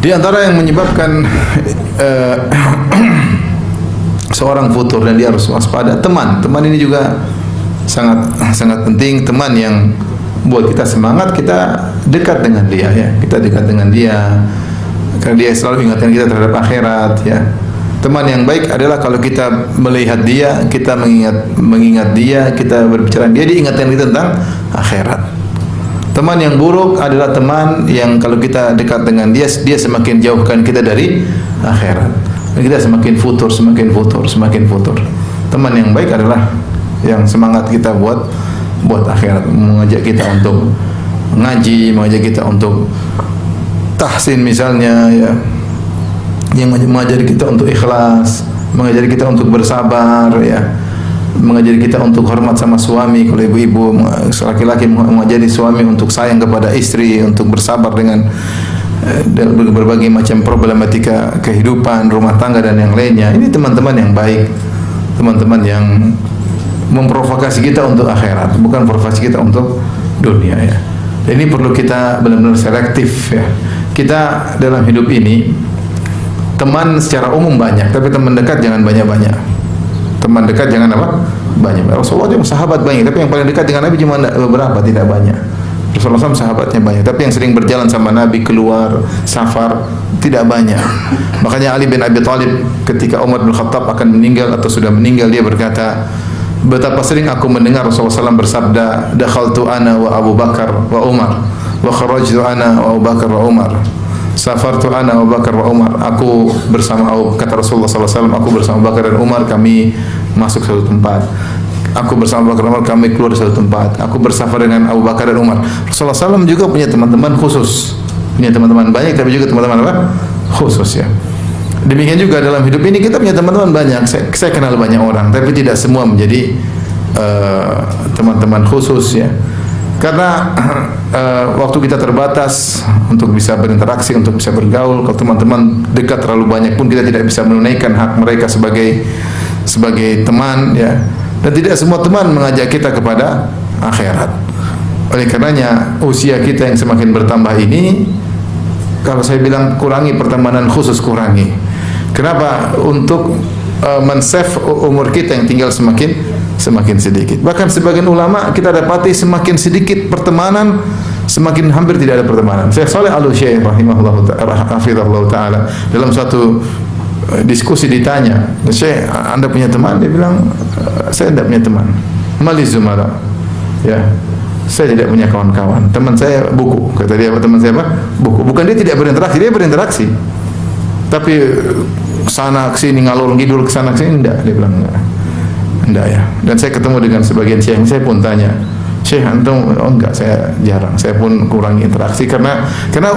Di antara yang menyebabkan seorang futur dan dia harus waspada, teman. Teman ini juga sangat penting. Teman yang buat kita semangat, kita dekat dengan dia, ya. Kita dekat dengan dia karena dia selalu ingatkan kita terhadap akhirat, ya. Teman yang baik adalah kalau kita melihat dia, kita mengingat dia, kita berbicara dia ingatkan kita tentang akhirat. Teman yang buruk adalah teman yang kalau kita dekat dengan dia, dia semakin jauhkan kita dari akhirat. Kita semakin futur. Teman yang baik adalah yang semangat kita buat akhirat, mengajak kita untuk ngaji, mengajak kita untuk tahsin misalnya, ya, yang mengajari kita untuk ikhlas, mengajari kita untuk bersabar, ya, mengajari kita untuk hormat sama suami. Kalau ibu-ibu, laki-laki mengajari suami untuk sayang kepada istri, untuk bersabar dengan berbagai macam problematika kehidupan rumah tangga dan yang lainnya. Ini teman-teman yang baik, teman-teman yang memprovokasi kita untuk akhirat, bukan provokasi kita untuk dunia, ya. Dan ini perlu kita benar-benar selektif, ya. Kita dalam hidup ini teman secara umum banyak, tapi teman dekat jangan banyak-banyak. Teman dekat jangan apa? Banyak. Rasulullah itu sahabat banyak, tapi yang paling dekat dengan Nabi cuma beberapa, tidak banyak. Rasulullah SAW sahabatnya banyak, tapi yang sering berjalan sama Nabi keluar safar tidak banyak. Makanya Ali bin Abi Thalib ketika Umar bin Khattab akan meninggal atau sudah meninggal, dia berkata, betapa sering aku mendengar Rasulullah SAW bersabda, dakhaltu ana wa Abu Bakar wa Umar wa kharajtu ana wa Abu Bakar wa Umar, safartu ana wa Abu Bakar wa Umar. Aku bersama kata Rasulullah SAW, aku bersama Abu Bakar dan Umar, kami masuk satu tempat. Aku bersama Abu Bakar dan Umar, kami keluar dari satu tempat. Aku bersafar dengan Abu Bakar dan Umar. Rasulullah SAW juga punya teman-teman khusus, punya teman-teman banyak, tapi juga teman-teman apa? Khusus, ya. Demikian juga dalam hidup ini kita punya teman-teman banyak. Saya kenal banyak orang, tapi tidak semua menjadi teman-teman khusus, ya. Karena waktu kita terbatas untuk bisa berinteraksi, untuk bisa bergaul. Kalau teman-teman dekat terlalu banyak pun kita tidak bisa menunaikan hak mereka sebagai teman, ya. Dan tidak semua teman mengajak kita kepada akhirat. Oleh karenanya usia kita yang semakin bertambah ini, kalau saya bilang kurangi pertemanan khusus, kurangi. Kenapa? Untuk men-save umur kita yang tinggal semakin sedikit. Bahkan sebagian ulama kita dapati semakin sedikit pertemanan, semakin hampir tidak ada pertemanan. Syekh Shalih Al-Utsaimin rahimahullah taala dalam suatu diskusi ditanya, Syekh, Anda punya teman? Dia bilang, saya tidak punya teman. Mali zumara, ya, saya tidak punya kawan-kawan. Teman saya buku. Kata dia, teman saya apa? Buku. Bukan dia tidak berinteraksi, dia berinteraksi. Tapi sana kesini ngalor ngidul kesana kesini enggak. Dia bilang enggak, ya. Dan saya ketemu dengan sebagian syekh, saya pun tanya, Syekh antum? Oh enggak, saya jarang. Saya pun kurangi interaksi karena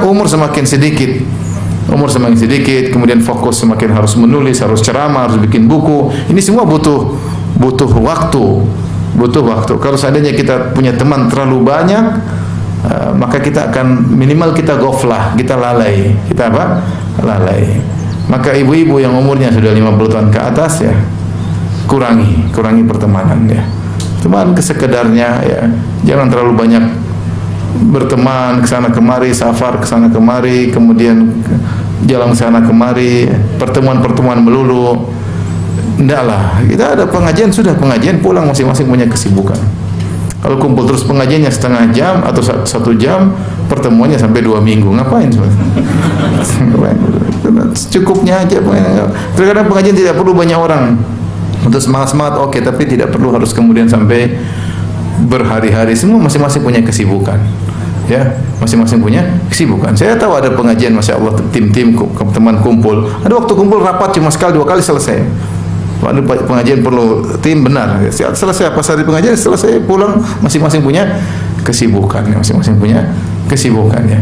umur semakin sedikit. Umur semakin sedikit, kemudian fokus semakin harus menulis, harus ceramah, harus bikin buku. Ini semua butuh waktu. Kalau seandainya kita punya teman terlalu banyak, maka kita akan minimal kita ghaflah, kita lalai. Kita apa? Lalai. Maka ibu-ibu yang umurnya sudah 50 tahun ke atas, ya, kurangi pertemanan, ya. Teman kesekedarnya, ya. Jangan terlalu banyak berteman kesana kemari, safar kesana kemari, kemudian jalan kesana kemari, pertemuan melulu. Ndaklah, kita ada pengajian, sudah pengajian pulang, masing-masing punya kesibukan. Kalau kumpul terus pengajiannya setengah jam atau 1 jam, pertemuannya sampai 2 minggu, ngapain sebenarnya? Cukupnya aja. Terkadang pengajian tidak perlu banyak orang, untuk semangat-semangat oke, tapi tidak perlu harus kemudian sampai berhari-hari. Semua masing-masing punya kesibukan, ya, masing-masing punya kesibukan. Saya tahu ada pengajian, masya Allah, tim-tim teman kumpul, ada waktu kumpul rapat cuma sekali 2 kali selesai. Ada pengajian perlu tim, benar, selesai pas hari pengajian, selesai pulang, masing-masing punya kesibukan, ya.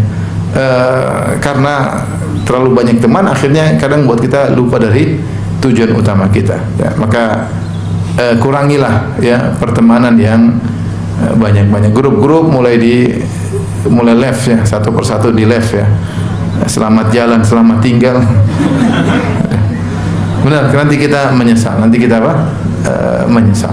Karena terlalu banyak teman, akhirnya kadang buat kita lupa dari tujuan utama kita, ya. Maka kurangilah, ya, pertemanan yang banyak-banyak. Grup-grup mulai left, ya, satu persatu di left, ya. Selamat jalan, selamat tinggal. Benar, nanti kita menyesal. Menyesal.